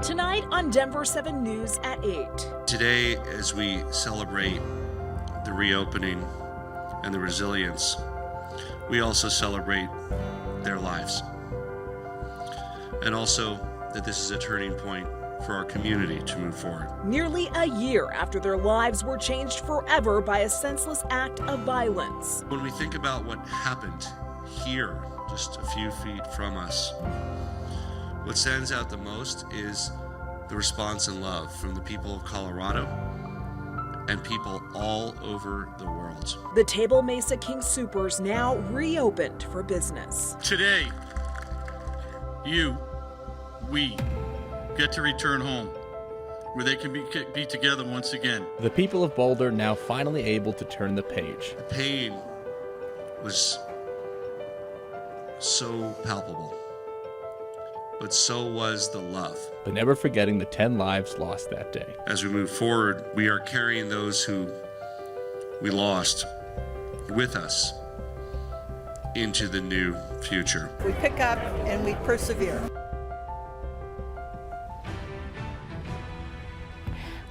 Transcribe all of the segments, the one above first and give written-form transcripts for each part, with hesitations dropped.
Tonight on Denver 7 News at 8. Today, as we celebrate the reopening and the resilience, we also celebrate their lives. And also that this is a turning point for our community to move forward. Nearly a year after their lives were changed forever by a senseless act of violence. When we think about what happened here, just a few feet from us, what stands out the most is the response and love from the people of Colorado and people all over the world. The Table Mesa King Supers now reopened for business. Today, we get to return home, where they can be together once again. The people of Boulder now finally able to turn the page. The pain was so palpable, but so was the love. But never forgetting the 10 lives lost that day. As we move forward, we are carrying those who we lost with us into the new future. We pick up and we persevere.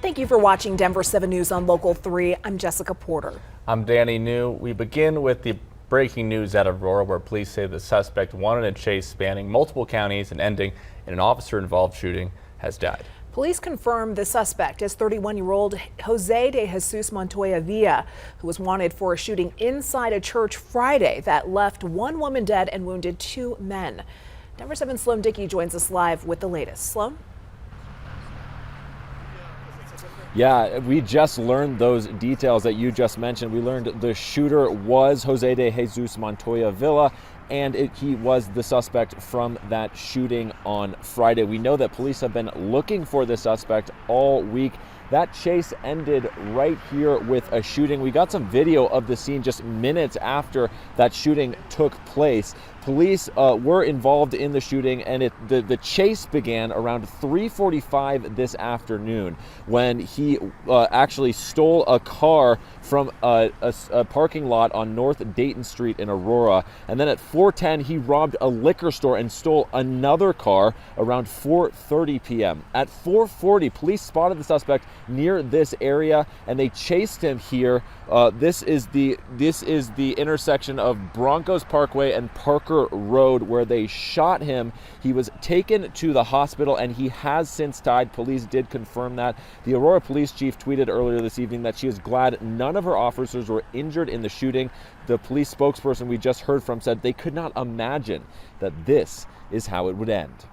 Thank you for watching Denver 7 News on Local 3. I'm Jessica Porter. I'm Danny New. We begin with the breaking news out of Aurora, where police say the suspect wanted a chase spanning multiple counties and ending in an officer-involved shooting has died. Police confirm the suspect is 31-year-old Jose de Jesus Montoya Villa, who was wanted for a shooting inside a church Friday that left one woman dead and wounded 2 men. Denver 7's Sloan Dickey joins us live with the latest. Sloan? Yeah, we just learned those details that you just mentioned. We learned the shooter was Jose de Jesus Montoya Villa, and he was the suspect from that shooting on Friday. We know that police have been looking for the suspect all week. That chase ended right here with a shooting. We got some video of the scene just minutes after that shooting took place. Police were involved in the shooting, and the chase began around 3:45 this afternoon when he actually stole a car from a parking lot on North Dayton Street in Aurora. And then at 4:10, he robbed a liquor store and stole another car around 4:30 p.m. At 4:40, police spotted the suspect near this area, and they chased him here. This is the intersection of Broncos Parkway and Parker Road, where they shot him. He was taken to the hospital, and he has since died. Police did confirm that. The Aurora police chief tweeted earlier this evening that she is glad none of her officers were injured in the shooting. The police spokesperson we just heard from said they could not imagine that this is how it would end.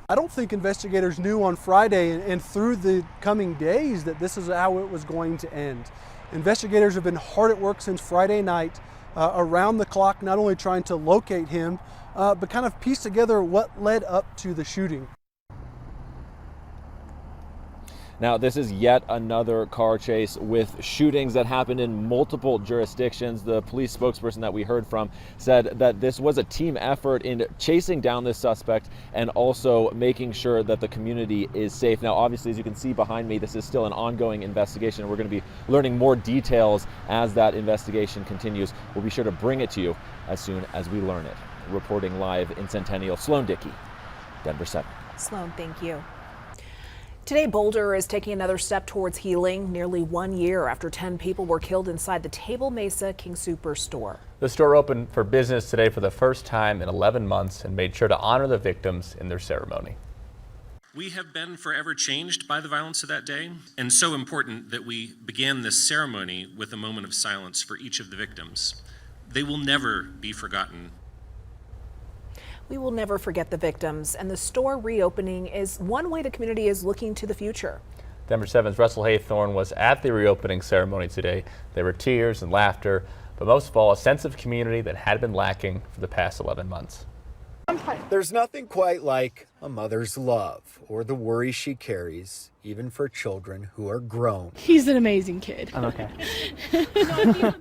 I don't think investigators knew on Friday and through the coming days that this is how it was going to end. Investigators have been hard at work since Friday night, around the clock, not only trying to locate him, but kind of piece together what led up to the shooting. Now, this is yet another car chase with shootings that happened in multiple jurisdictions. The police spokesperson that we heard from said that this was a team effort in chasing down this suspect and also making sure that the community is safe. Now, obviously, as you can see behind me, this is still an ongoing investigation. We're going to be learning more details as that investigation continues. We'll be sure to bring it to you as soon as we learn it. Reporting live in Centennial, Sloan Dickey, Denver 7. Sloan, thank you. Today, Boulder is taking another step towards healing nearly 1 year after 10 people were killed inside the Table Mesa King Super store. The store opened for business today for the first time in 11 months and made sure to honor the victims in their ceremony. We have been forever changed by the violence of that day, and so important that we began this ceremony with a moment of silence for each of the victims. They will never be forgotten. We will never forget the victims, and the store reopening is one way the community is looking to the future. Denver 7's Russell Haythorne was at the reopening ceremony today. There were tears and laughter, but most of all, a sense of community that had been lacking for the past 11 months. There's nothing quite like a mother's love or the worry she carries, even for children who are grown. He's an amazing kid. I'm okay.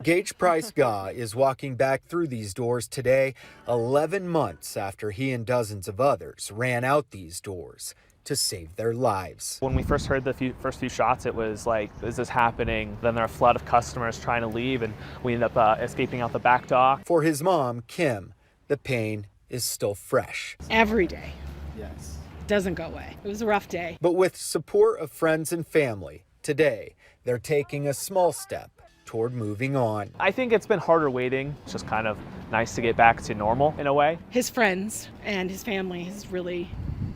Gage Price Gaw is walking back through these doors today, 11 months after he and dozens of others ran out these doors to save their lives. When we first heard the first few shots, it was like, is this happening? Then there are a flood of customers trying to leave, and we ended up escaping out the back dock. For his mom, Kim, the pain is still fresh. Every day. Yes. doesn't go away. It was a rough day. But with support of friends and family, today they're taking a small step toward moving on. I think it's been harder waiting. It's just kind of nice to get back to normal in a way. His friends and his family has really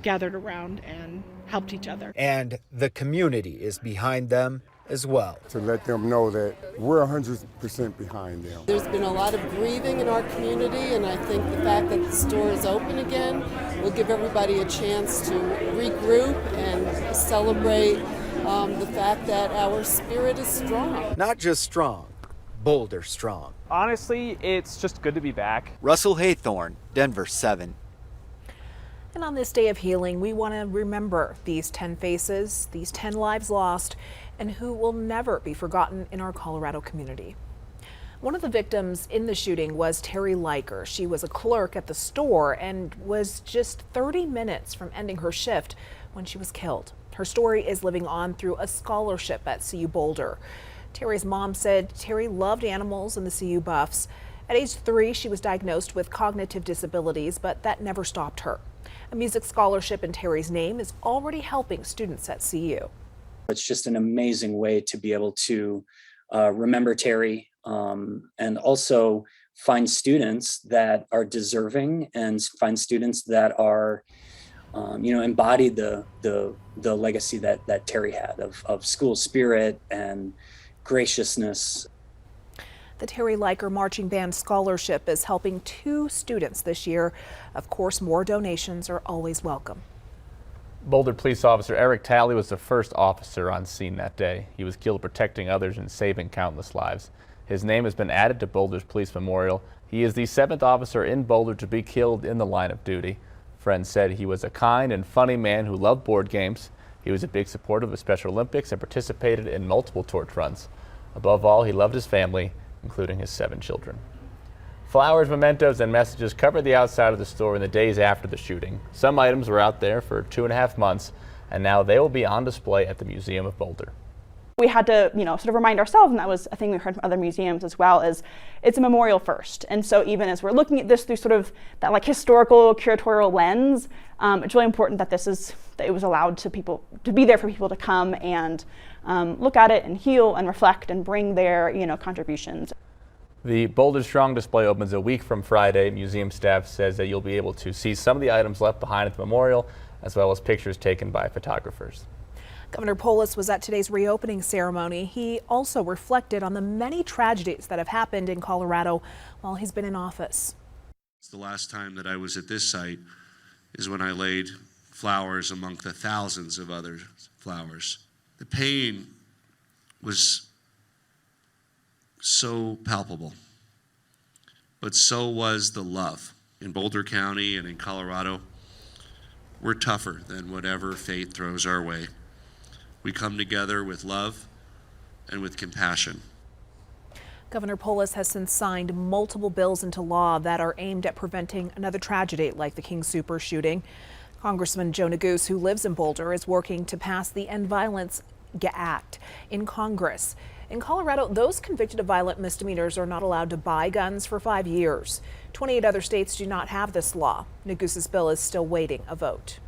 gathered around and helped each other. And the community is behind them as well. To let them know that we're 100% behind them. There's been a lot of grieving in our community, and I think the fact that the store is open again will give everybody a chance to regroup and celebrate the fact that our spirit is strong. Not just strong, Boulder strong. Honestly, it's just good to be back. Russell Haythorne, Denver 7. And on this day of healing, we want to remember these 10 faces, these 10 lives lost, and who will never be forgotten in our Colorado community. One of the victims in the shooting was Terry Liker. She was a clerk at the store and was just 30 minutes from ending her shift when she was killed. Her story is living on through a scholarship at CU Boulder. Terry's mom said Terry loved animals and the CU Buffs. At age 3, she was diagnosed with cognitive disabilities, but that never stopped her. A music scholarship in Terry's name is already helping students at CU. It's just an amazing way to be able to remember Terry and also find students that are deserving and find students that are, embody the legacy that Terry had of school spirit and graciousness. The Terry Liker Marching Band Scholarship is helping 2 students this year. Of course, more donations are always welcome. Boulder police officer Eric Talley was the first officer on scene that day. He was killed protecting others and saving countless lives. His name has been added to Boulder's police memorial. He is the 7th officer in Boulder to be killed in the line of duty. Friends said he was a kind and funny man who loved board games. He was a big supporter of the Special Olympics and participated in multiple torch runs. Above all, he loved his family, including his 7 children. Flowers, mementos, and messages covered the outside of the store in the days after the shooting. Some items were out there for 2.5 months, and now they will be on display at the Museum of Boulder. We had to, sort of remind ourselves, and that was a thing we heard from other museums as well, is it's a memorial first. And so even as we're looking at this through sort of that like historical, curatorial lens, it's really important that that it was allowed to be there for people to come and look at it and heal and reflect and bring their, contributions. The Boulder Strong display opens a week from Friday. Museum staff says that you'll be able to see some of the items left behind at the memorial, as well as pictures taken by photographers. Governor Polis was at today's reopening ceremony. He also reflected on the many tragedies that have happened in Colorado while he's been in office. The last time that I was at this site is when I laid flowers among the thousands of other flowers. The pain was so palpable, but so was the love. In Boulder County and in Colorado, we're tougher than whatever fate throws our way. We come together with love and with compassion. Governor Polis has since signed multiple bills into law that are aimed at preventing another tragedy like the King Soopers shooting. Congressman Joe Neguse, who lives in Boulder, is working to pass the End Violence Act in Congress. In Colorado, those convicted of violent misdemeanors are not allowed to buy guns for 5 years. 28 other states do not have this law. Neguse's bill is still waiting a vote.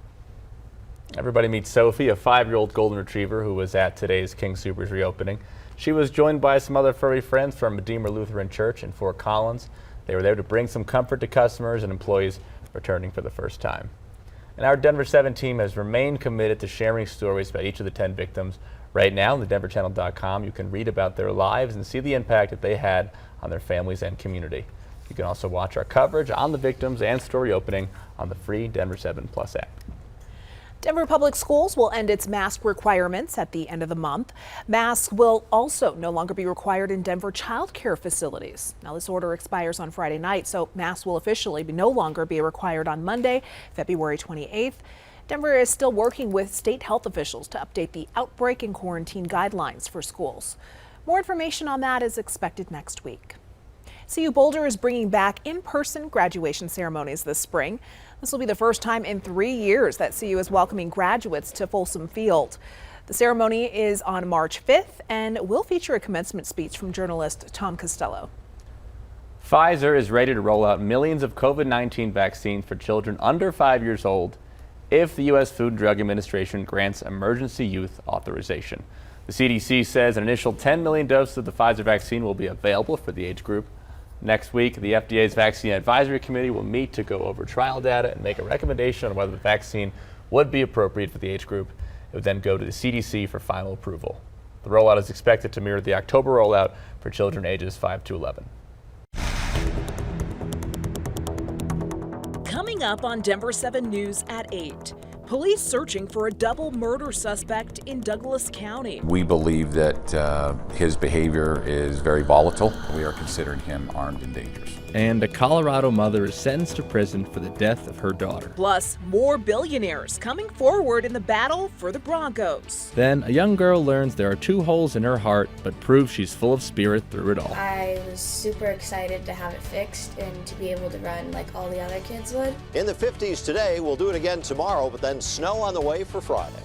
Everybody meet Sophie, a 5-year-old golden retriever who was at today's King Soopers reopening. She was joined by some other furry friends from Redeemer Lutheran Church in Fort Collins. They were there to bring some comfort to customers and employees returning for the first time. And our Denver 7 team has remained committed to sharing stories about each of the 10 victims. Right now on thedenverchannel.com, you can read about their lives and see the impact that they had on their families and community. You can also watch our coverage on the victims and story opening on the free Denver 7 Plus app. Denver Public Schools will end its mask requirements at the end of the month. Masks will also no longer be required in Denver child care facilities. Now, this order expires on Friday night, so masks will officially no longer be required on Monday, February 28th. Denver is still working with state health officials to update the outbreak and quarantine guidelines for schools. More information on that is expected next week. CU Boulder is bringing back in-person graduation ceremonies this spring. This will be the first time in 3 years that CU is welcoming graduates to Folsom Field. The ceremony is on March 5th and will feature a commencement speech from journalist Tom Costello. Pfizer is ready to roll out millions of COVID-19 vaccines for children under 5 years old if the U.S. Food and Drug Administration grants emergency use authorization. The CDC says an initial 10 million doses of the Pfizer vaccine will be available for the age group. Next week, the FDA's Vaccine Advisory Committee will meet to go over trial data and make a recommendation on whether the vaccine would be appropriate for the age group. It would then go to the CDC for final approval. The rollout is expected to mirror the October rollout for children ages 5 to 11. Coming up on Denver 7 News at 8. Police searching for a double murder suspect in Douglas County. We believe that his behavior is very volatile. We are considering him armed and dangerous. And a Colorado mother is sentenced to prison for the death of her daughter. Plus, more billionaires coming forward in the battle for the Broncos. Then a young girl learns there are 2 holes in her heart, but proves she's full of spirit through it all. I was super excited to have it fixed and to be able to run like all the other kids would. In the 50s today, we'll do it again tomorrow, but then snow on the way for Friday.